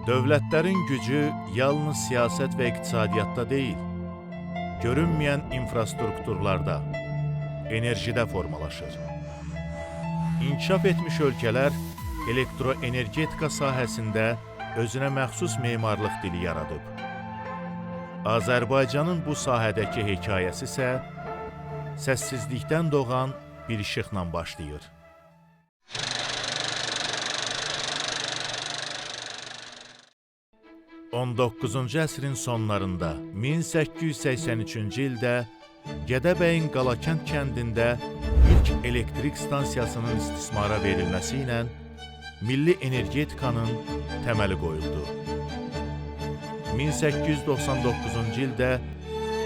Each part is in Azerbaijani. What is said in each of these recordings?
Dövlətlərin gücü yalnız siyasət və iqtisadiyyatda deyil, görünməyən infrastrukturlarda, enerjidə formalaşır. İnkişaf etmiş ölkələr elektroenergetika sahəsində özünə məxsus memarlıq dili yaradıb. Azərbaycanın bu sahədəki hekayəsi isə səssizlikdən doğan bir işıqla başlayır. 19-cu əsrin sonlarında 1883-cü ildə Gədəbəyin Qalakənd kəndində ilk elektrik stansiyasının istismara verilməsi ilə milli energetikanın təməli qoyuldu. 1899-cu ildə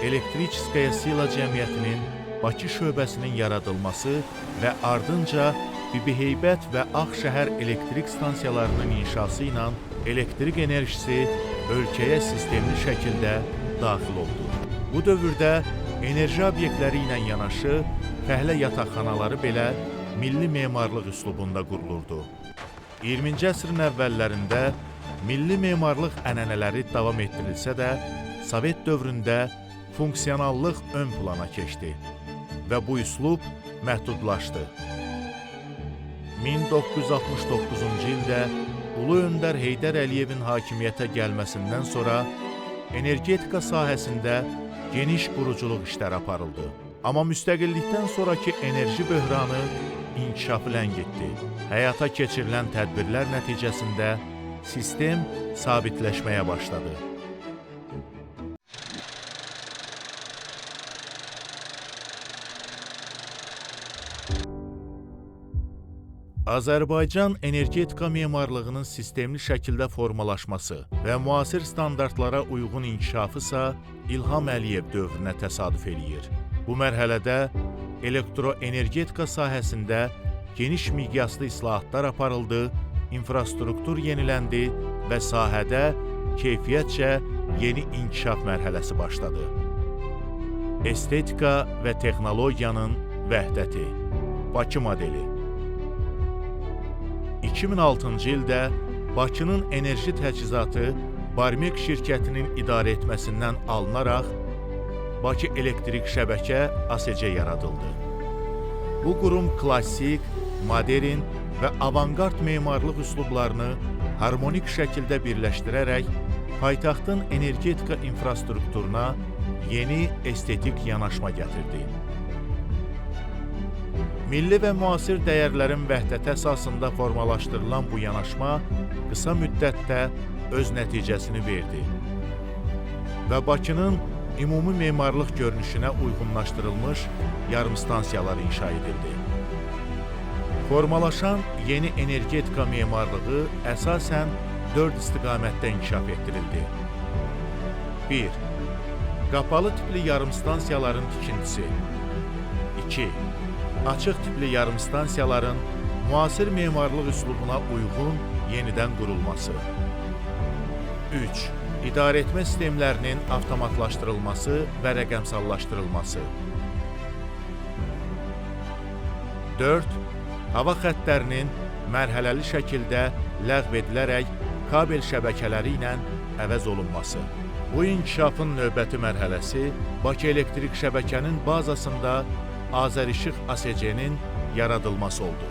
Elektriçskaya Sila Cəmiyyətinin Bakı şöbəsinin yaradılması və ardınca Bibiheybət və Ağşəhər elektrik stansiyalarının inşası ilə elektrik enerjisi ölkəyə sistemli şəkildə daxil oldu. Bu dövrdə enerji obyektləri ilə yanaşı fəhlə yataqxanaları belə milli memarlıq üslubunda qurulurdu. 20-ci əsrin əvvəllərində milli memarlıq ənənələri davam etdirilsə də, Sovet dövründə funksionallıq ön plana keçdi və bu üslub məhdudlaşdı. 1969-cu ildə Ulu Öndər Heydər Əliyevin hakimiyyətə gəlməsindən sonra energetika sahəsində geniş quruculuq işləri aparıldı. Amma müstəqillikdən sonraki enerji böhranı inkişafı ləngitdi. Həyata keçirilən tədbirlər nəticəsində sistem sabitləşməyə başladı. Azərbaycan energetika memarlığının sistemli şəkildə formalaşması və müasir standartlara uyğun inkişafı isə İlham Əliyev dövrünə təsadüf eləyir. Bu mərhələdə elektroenergetika sahəsində geniş miqyaslı islahatlar aparıldı, infrastruktur yeniləndi və sahədə keyfiyyətcə yeni inkişaf mərhələsi başladı. Estetika və texnologiyanın vəhdəti, Bakı modeli. 2006-cı ildə Bakının enerji təchizatı Barmek şirkətinin idarə etməsindən alınaraq Bakı Elektrik Şəbəkə ASC yaradıldı. Bu qurum klassik, modern və avangard memarlıq üslublarını harmonik şəkildə birləşdirərək paytaxtın energetika infrastrukturuna yeni estetik yanaşma gətirdi. Milli və müasir dəyərlərin vəhdəti əsasında formalaşdırılan bu yanaşma qısa müddətdə öz nəticəsini verdi və Bakının ümumi memarlıq görünüşünə uyğunlaşdırılmış yarımstansiyalar inşa edildi. Formalaşan yeni energetika memarlığı əsasən 4 istiqamətdə inkişaf etdirildi. 1. Qapalı tipli yarımstansiyaların tikintisi. 2. Açıq tipli yarımstansiyaların müasir memarlıq üslubuna uyğun yenidən qurulması. 3. İdarəetmə sistemlərinin avtomatlaşdırılması və rəqəmsallaşdırılması. 4. Hava xəttlərinin mərhələli şəkildə ləğv edilərək kabel şəbəkələri ilə əvəz olunması. Bu inkişafın növbəti mərhələsi Bakı Elektrik Şəbəkənin bazasında Azərişıq ASC-nin yaradılması oldu.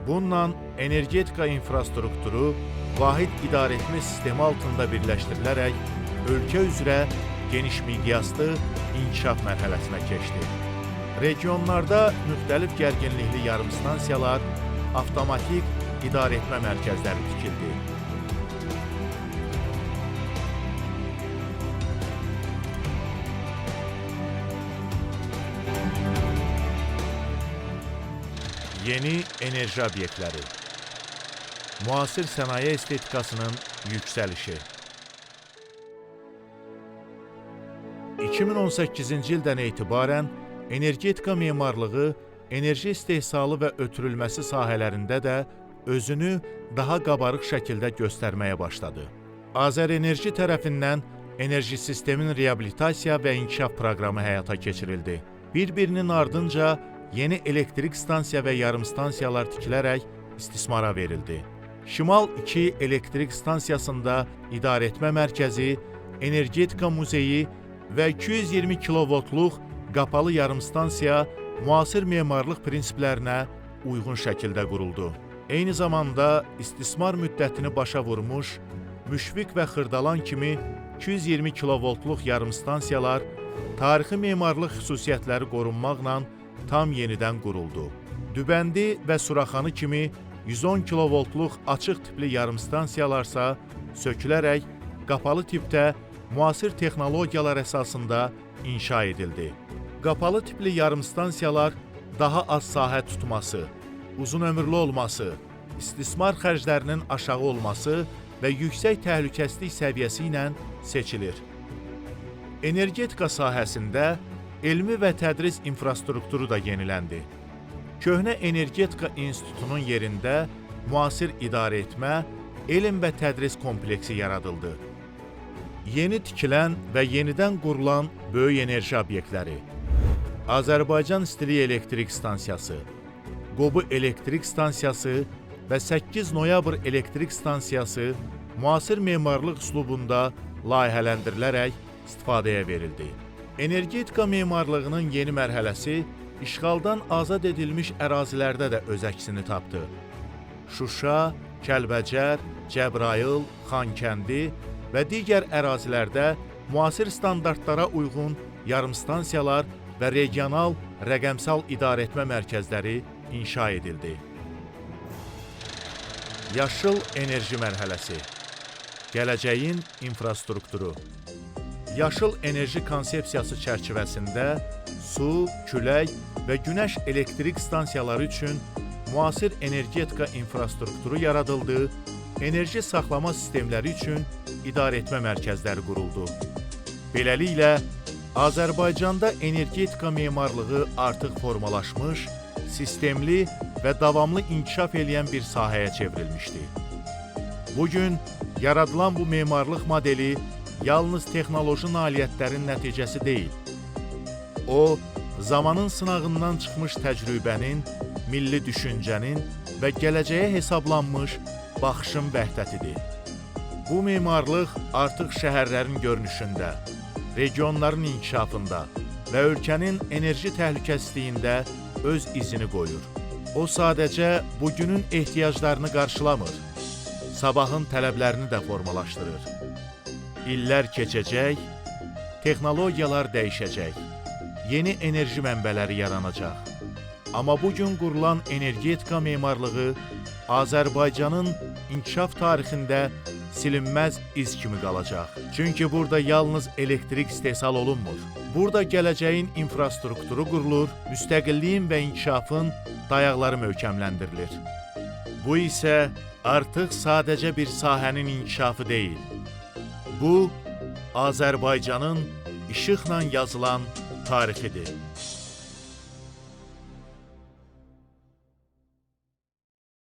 Bununla energetika infrastrukturu vahid idarəetmə sistemi altında birləşdirilərək ölkə üzrə geniş miqyaslı inkişaf mərhələsinə keçdi. Regionlarda müxtəlif gərginlikli yarımstansiyalar, avtomatik idarəetmə mərkəzləri tikildi. Yeni enerji obyektləri, müasir sənaye estetikasının yüksəlişi. 2018-ci ildən etibarən energetika memarlığı enerji istehsalı və ötürülməsi sahələrində də özünü daha qabarıq şəkildə göstərməyə başladı. Azərenerji tərəfindən enerji sistemin reabilitasiya və inkişaf proqramı həyata keçirildi. Bir-birinin ardınca yeni elektrik stansiya və yarımstansiyalar tikilərək istismara verildi. Şimal 2 elektrik stansiyasında idarəetmə mərkəzi, energetika muzeyi və 220 kilovoltluq qapalı yarımstansiya müasir memarlıq prinsiplərinə uyğun şəkildə quruldu. Eyni zamanda istismar müddətini başa vurmuş, müşfiq və xırdalan kimi 220 kilovoltluq yarımstansiyalar tarixi memarlıq xüsusiyyətləri qorunmaqla tam yenidən quruldu. Dübəndi və Suraxanı kimi 110 kilovoltluq açıq tipli yarımstansiyalarsa sökülərək qapalı tipdə müasir texnologiyalar əsasında inşa edildi. Qapalı tipli yarımstansiyalar daha az sahə tutması, uzun ömürlü olması, istismar xərclərinin aşağı olması və yüksək təhlükəsizlik səviyyəsi ilə seçilir. Energetika sahəsində elmi və tədris infrastrukturu da yeniləndi. Köhnə Energetika İnstitutunun yerində müasir idarəetmə, elm və tədris kompleksi yaradıldı. Yeni tikilən və yenidən qurulan böyük enerji obyektləri, Azərbaycan stili elektrik stansiyası, Qobu elektrik stansiyası və 8 noyabr elektrik stansiyası müasir memarlıq üslubunda layihələndirilərək istifadəyə verildi. Energetika memarlığının yeni mərhələsi işğaldan azad edilmiş ərazilərdə də öz əksini tapdı. Şuşa, Kəlbəcər, Cəbrayıl, Xankəndi və digər ərazilərdə müasir standartlara uyğun yarımstansiyalar və regional rəqəmsal idarəetmə mərkəzləri inşa edildi. Yaşıl enerji mərhələsi, gələcəyin infrastrukturu. Yaşıl enerji konsepsiyası çərçivəsində su, külək və günəş elektrik stansiyaları üçün müasir energetika infrastrukturu yaradıldı, enerji saxlama sistemləri üçün idarəetmə mərkəzləri quruldu. Beləliklə, Azərbaycanda energetika memarlığı artıq formalaşmış, sistemli və davamlı inkişaf edən bir sahəyə çevrilmişdi. Bugün yaradılan bu memarlıq modeli yalnız texnoloji nailiyyətlərin nəticəsi deyil. O, zamanın sınağından çıxmış təcrübənin, milli düşüncənin və gələcəyə hesablanmış baxışın vəhdətidir. Bu memarlıq artıq şəhərlərin görünüşündə, regionların inkişafında və ölkənin enerji təhlükəsizliyində öz izini qoyur. O sadəcə bugünün ehtiyaclarını qarşılamır, sabahın tələblərini də formalaşdırır. İllər keçəcək, texnologiyalar dəyişəcək, yeni enerji mənbələri yaranacaq. Amma bugün qurulan energetika memarlığı Azərbaycanın inkişaf tarixində silinməz iz kimi qalacaq. Çünki burada yalnız elektrik istehsal olunmur. Burada gələcəyin infrastrukturu qurulur, müstəqilliyin və inkişafın dayaqları möhkəmləndirilir. Bu isə artıq sadəcə bir sahənin inkişafı deyil. Bu, Azərbaycanın işıqla yazılan tarixidir.